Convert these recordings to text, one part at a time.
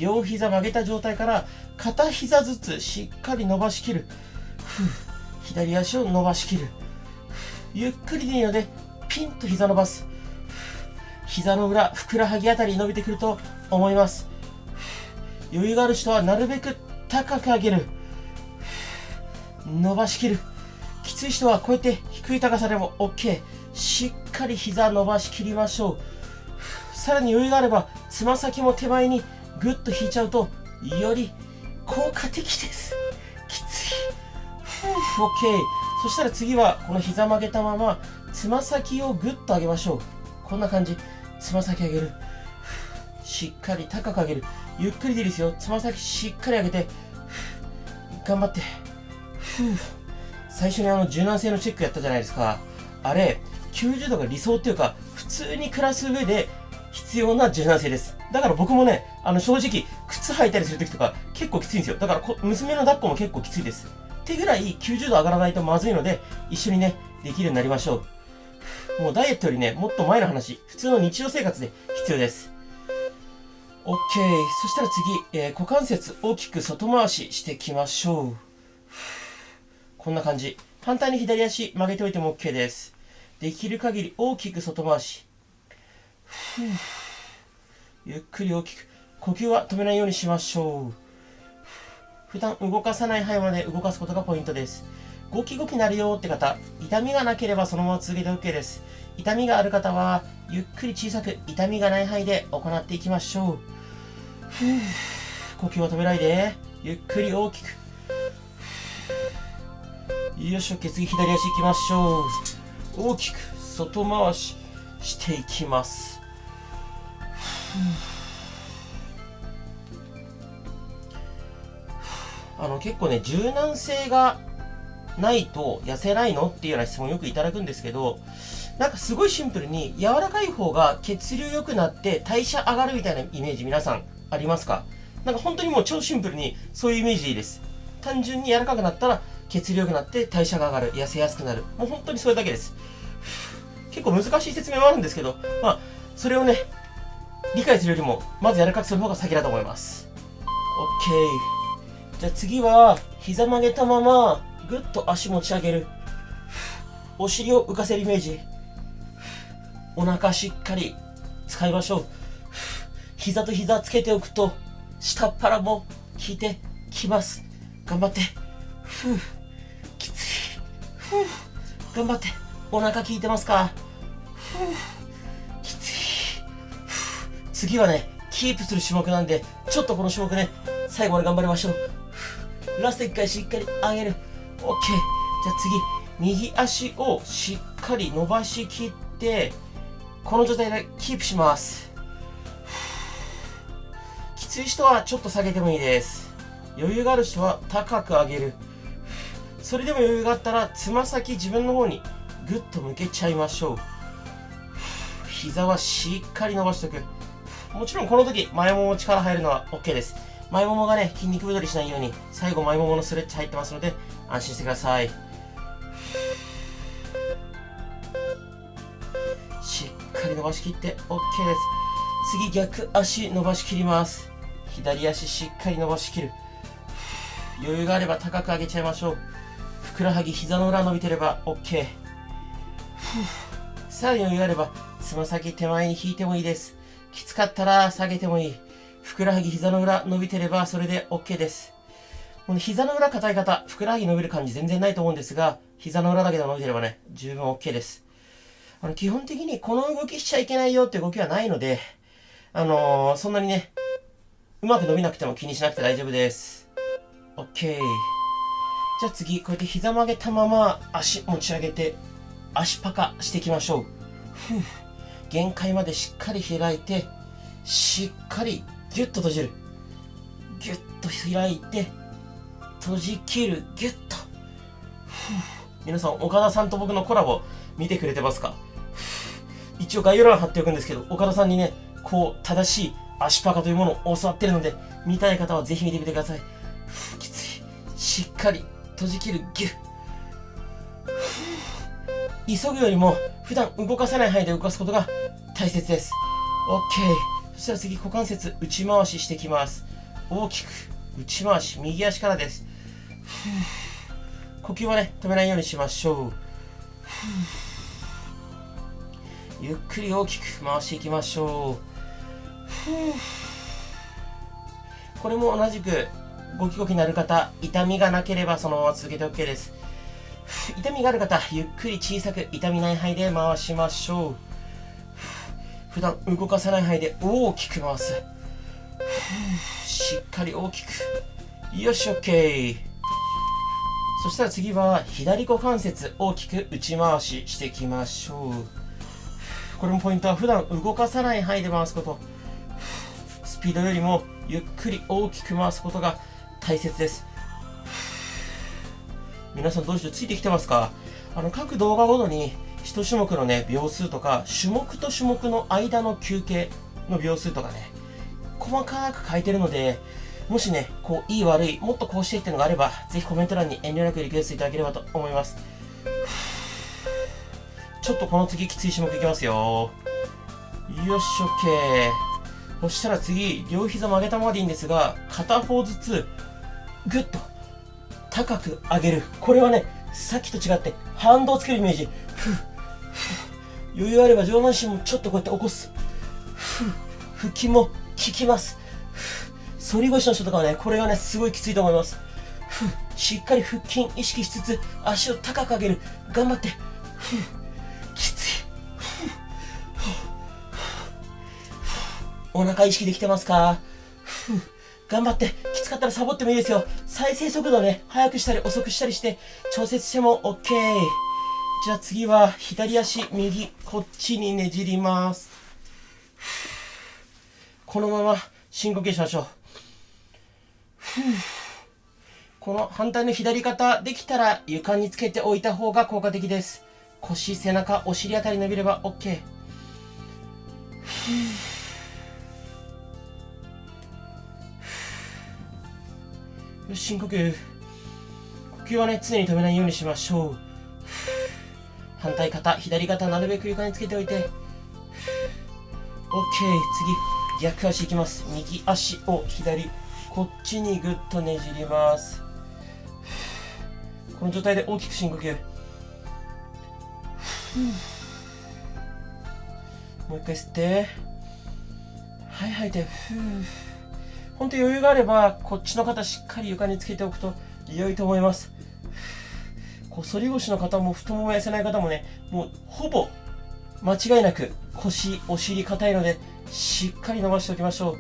両膝曲げた状態から片膝ずつしっかり伸ばしきる。左足を伸ばしきる。ゆっくりでいいのでピンと膝伸ばす。膝の裏、ふくらはぎあたり伸びてくると思います。余裕がある人はなるべく高く上げる。伸ばしきる。きつい人はこうやって低い高さでも OK。しっかり膝伸ばしきりましょう。さらに余裕があればつま先も手前にぐっと引いちゃうとより効果的です。きつい。OK。そしたら次はこの膝曲げたままつま先をぐっと上げましょう。こんな感じ。つま先上げる。しっかり高く上げる。ゆっくりでいいですよ。つま先しっかり上げて頑張って。最初に柔軟性のチェックやったじゃないですか。あれ90度が理想っていうか普通に暮らす上で必要な柔軟性です。だから僕もね、正直靴履いたりする時とか結構きついんですよ。だから娘の抱っこも結構きついです。ってぐらい90度上がらないとまずいので、一緒にねできるようになりましょう。もうダイエットよりねもっと前の話、普通の日常生活で必要です。 OK。 そしたら次、股関節大きく外回ししていきましょう。こんな感じ。反対に左足曲げておいても OK です。できる限り大きく外回し。ゆっくり大きく。呼吸は止めないようにしましょう。普段動かさない範囲まで動かすことがポイントです。ゴキゴキなるよって方、痛みがなければそのまま続けて OK です。痛みがある方はゆっくり小さく痛みがない範囲で行っていきましょう。呼吸は止めないでゆっくり大きく。よいしょ。次左足いきましょう。大きく外回ししていきます。結構ね、柔軟性がないと痩せないのっていうような質問をよくいただくんですけど、なんかすごいシンプルに柔らかい方が血流良くなって代謝上がるみたいなイメージ皆さんありますか？なんか本当にもう超シンプルにそういうイメージでいいです。単純に柔らかくなったら血流良くなって代謝が上がる、痩せやすくなる。もう本当にそれだけです。結構難しい説明もあるんですけど、それをね、理解するよりも、まず柔らかくする方が先だと思います。OK。じゃあ次は、膝曲げたまま、ぐっと足持ち上げる。お尻を浮かせるイメージ。お腹しっかり使いましょう。膝と膝つけておくと、下っ腹も効いてきます。頑張って。きつい。頑張って。お腹効いてますか？きつい。次はね、キープする種目なんで、ちょっとこの種目ね、最後まで頑張りましょう。ラスト1回しっかり上げる。 OK。 じゃあ次、右足をしっかり伸ばしきって、この状態でキープします。きつい人はちょっと下げてもいいです。余裕がある人は高く上げる。それでも余裕があったらつま先自分の方にぐっと向けちゃいましょう。膝はしっかり伸ばしておく。もちろんこの時前もも力入るのは OK です。前ももがね筋肉太りしないように最後前もものストレッチ入ってますので安心してください。しっかり伸ばしきって OK です。次逆足伸ばしきります。左足しっかり伸ばしきる。余裕があれば高く上げちゃいましょう。ふくらはぎ膝の裏伸びてれば OK。 さらに余裕があればつま先手前に引いてもいいです。きつかったら下げてもいい。ふくらはぎ膝の裏伸びてればそれで OK です。この膝の裏硬い方、ふくらはぎ伸びる感じ全然ないと思うんですが、膝の裏だけでも伸びてればね十分 OK です。基本的にこの動きしちゃいけないよって動きはないので、そんなにねうまく伸びなくても気にしなくて大丈夫です。 OK。 じゃあ次こうやって膝曲げたまま足持ち上げて足パカしていきましょう。限界までしっかり開いて、しっかりギュッと閉じる。ギュッと開いて閉じ切る。ギュッと。皆さん岡田さんと僕のコラボ見てくれてますか？一応概要欄貼っておくんですけど、岡田さんにねこう正しい足パカというものを教わってるので、見たい方はぜひ見てみてください。きつい。しっかり閉じ切る。ギュッ。急ぐよりも普段動かさない範囲で動かすことが大切です。 OK。 そしたら次股関節内回ししていきます。大きく内回し、右足からです。呼吸はね、止めないようにしましょう。ゆっくり大きく回していきましょう。これも同じくゴキゴキなる方、痛みがなければそのまま続けて OK です。痛みがある方、ゆっくり小さく痛みない範囲で回しましょう。普段動かさない範囲で大きく回す。しっかり大きく。よし OK。 そしたら次は左股関節大きく内回ししていきましょう。これもポイントは普段動かさない範囲で回すこと。スピードよりもゆっくり大きく回すことが大切です。皆さんどうしてついてきてますか？各動画ごとに1種目のね秒数とか、種目と種目の間の休憩の秒数とかね、細かく書いてるので、もしねこういい悪い、もっとこうしてっていうのがあれば、ぜひコメント欄に遠慮なくリクエストいただければと思います。ちょっとこの次きつい種目いきますよ。よし OK。 そしたら次、両膝曲げたままでいいんですが、片方ずつグッと高く上げる。これはね、さっきと違って反動をつけるイメージ。余裕あれば上半身もちょっとこうやって起こす。腹筋も効きます。反り腰の人とかはね、これがねすごいきついと思います。しっかり腹筋意識しつつ足を高く上げる。頑張って。きつい。お腹意識できてますか？頑張って。きつかったらサボってもいいですよ。再生速度をね、速くしたり遅くしたりして調節しても OK。 じゃあ次は左足右こっちにねじります。このまま深呼吸しましょう。この反対の左肩できたら床につけておいた方が効果的です。腰、背中、お尻あたり伸びれば OK。よし、深呼吸。呼吸はね、常に止めないようにしましょう。反対肩、左肩、なるべく床につけておいて。OK。次、逆足いきます。右足を左、こっちにぐっとねじります。この状態で大きく深呼吸。もう一回吸って、はい、吐いて。本当余裕があればこっちの肩しっかり床につけておくと良いと思います。こう反り腰の方も太もも痩せない方もね、もうほぼ間違いなく腰、お尻硬いのでしっかり伸ばしておきましょ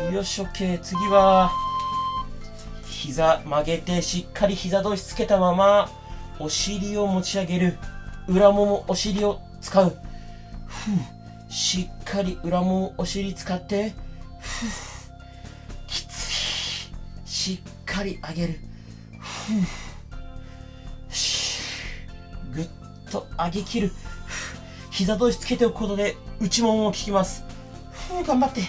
う。よし OK。 次は膝曲げてしっかり膝同士つけたままお尻を持ち上げる。裏ももお尻を使う。しっかり裏ももお尻使って、きつい。しっかり上げる。ぐっと上げきる。膝同士つけておくことで内ももも効きます。頑張って。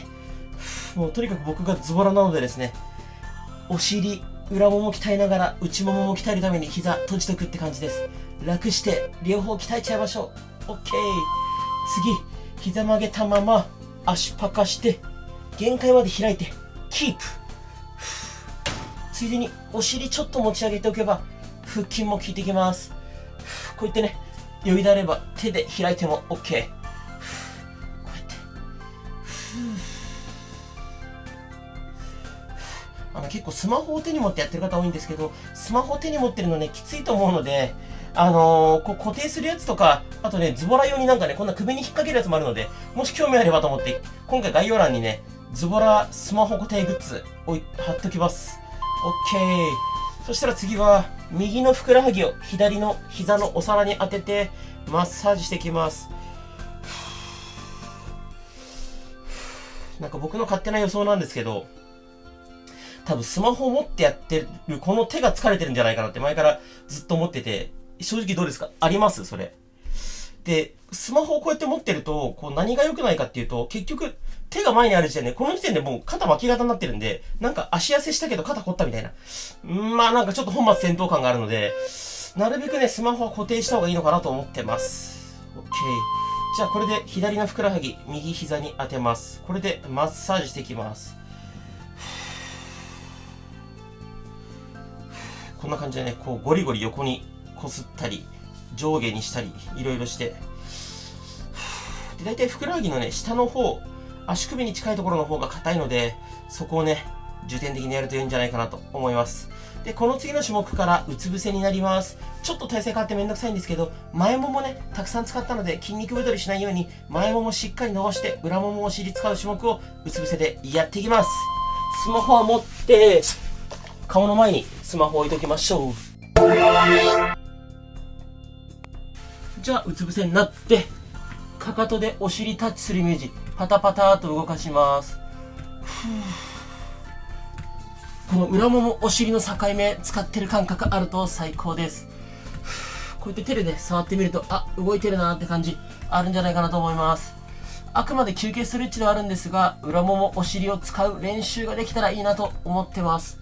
もうとにかく僕がズボラなのでですね、お尻、裏もも鍛えながら内ももも鍛えるために膝閉じとくって感じです。楽して両方鍛えちゃいましょう。 OK。 次、膝曲げたまま足パカして限界まで開いてキープ。ついでにお尻ちょっと持ち上げておけば腹筋も効いてきます。こうやってね、余裕であれば手で開いても OK。 こうやって結構スマホを手に持ってやってる方多いんですけど、スマホを手に持ってるのねきついと思うので、こう固定するやつとか、あとねズボラ用になんかねこんな首に引っ掛けるやつもあるので、もし興味あればと思って今回概要欄にねズボラスマホ固定グッズを貼っときます。 OK。 そしたら次は右のふくらはぎを左の膝のお皿に当ててマッサージしていきます。なんか僕の勝手な予想なんですけど、多分スマホを持ってやってるこの手が疲れてるんじゃないかなって前からずっと思ってて、正直どうですか？ありますそれ。で、スマホをこうやって持ってると、こう何が良くないかっていうと、結局手が前にある時点で、この時点でもう肩巻き型になってるんで、なんか足痩せしたけど肩凝ったみたいな。まあなんかちょっと本末転倒感があるので、なるべくね、スマホは固定した方がいいのかなと思ってます。OK。じゃあこれで左のふくらはぎ、右膝に当てます。これでマッサージしていきます。こんな感じでね、こうゴリゴリ横にこすったり、上下にしたり、いろいろして。で、大体ふくらはぎのね、下の方、足首に近いところの方が硬いので、そこをね、重点的にやるといいんじゃないかなと思います。で、この次の種目からうつ伏せになります。ちょっと体勢変わってめんどくさいんですけど、前ももね、たくさん使ったので筋肉太りしないように、前ももしっかり伸ばして、裏ももお尻使う種目をうつ伏せでやっていきます。スマホは持って、顔の前にスマホを置いときましょう。じゃあ、うつ伏せになって、かかとでお尻タッチするイメージ、パタパターと動かします。この裏ももお尻の境目使ってる感覚あると最高です。こうやって手でね、触ってみると、あ、動いてるなーって感じあるんじゃないかなと思います。あくまで休憩ストレッチではあるんですが、裏ももお尻を使う練習ができたらいいなと思ってます。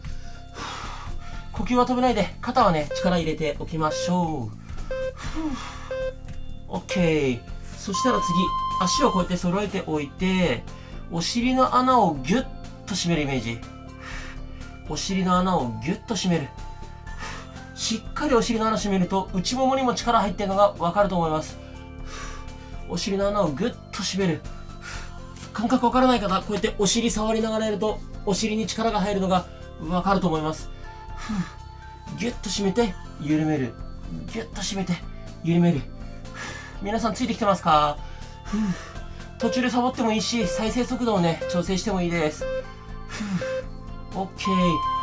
呼吸は止めないで、肩はね、力入れておきましょう。OK。そしたら次、足をこうやって揃えておいて、お尻の穴をギュッと締めるイメージ。お尻の穴をギュッと締める。しっかりお尻の穴締めると内ももにも力入ってるのがわかると思います。お尻の穴をギュッと締める。感覚わからない方、こうやってお尻触りながらやるとお尻に力が入るのがわかると思います。ギュッと締めて緩める。ギュッと締めて緩める。皆さんついてきてますか？途中でサボってもいいし、再生速度をね調整してもいいです。OK。